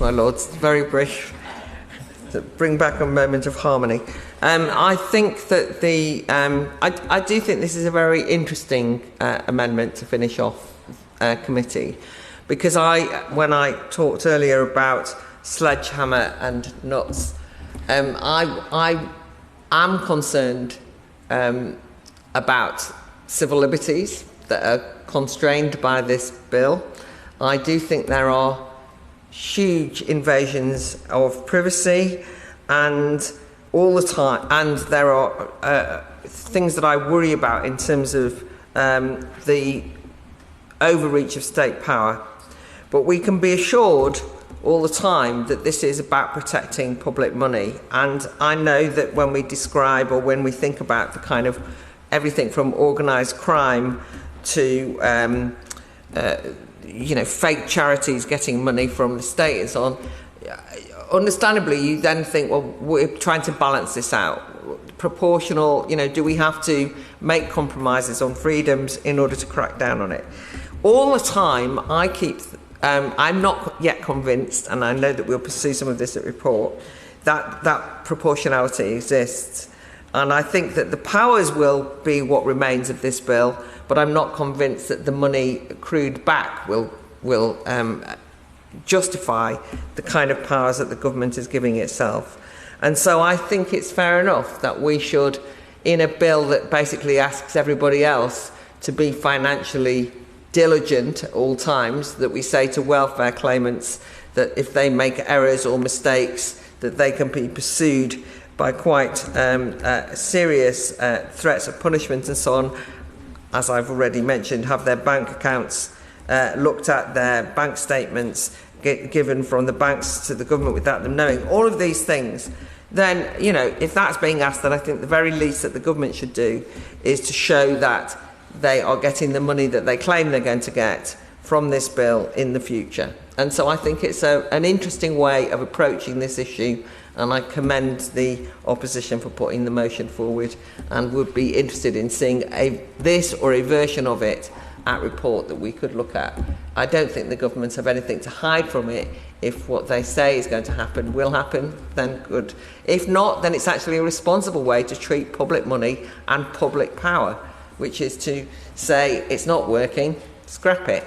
minutes, my lords, very brief, to bring back a moment of harmony. I think that I do think this is a very interesting amendment to finish off committee, because when I talked earlier about sledgehammer and nuts, I am concerned about civil liberties that are constrained by this bill. I do think there are huge invasions of privacy, and all the time, and there are things that I worry about in terms of the overreach of state power. But we can be assured all the time that this is about protecting public money. And I know that when we describe, or when we think about the kind of everything from organised crime to fake charities getting money from the state and so on, understandably you then think, well, we're trying to balance this out. Proportional, do we have to make compromises on freedoms in order to crack down on it? All the time I'm not yet convinced, and I know that we'll pursue some of this at report, that proportionality exists. And I think that the powers will be what remains of this bill, but I'm not convinced that the money accrued back will justify the kind of powers that the government is giving itself. And so I think it's fair enough that we should, in a bill that basically asks everybody else to be financially diligent at all times, that we say to welfare claimants that if they make errors or mistakes, that they can be pursued by quite serious threats of punishment and so on. As I've already mentioned, have their bank accounts looked at, their bank statements given from the banks to the government without them knowing. All of these things, then, if that's being asked, then I think the very least that the government should do is to show that they are getting the money that they claim they're going to get from this bill in the future. And so I think it's an interesting way of approaching this issue, and I commend the opposition for putting the motion forward, and would be interested in seeing this or a version of it at report that we could look at. I don't think the government have anything to hide from it. If what they say is going to happen will happen, then good. If not, then it's actually a responsible way to treat public money and public power, which is to say it's not working, scrap it.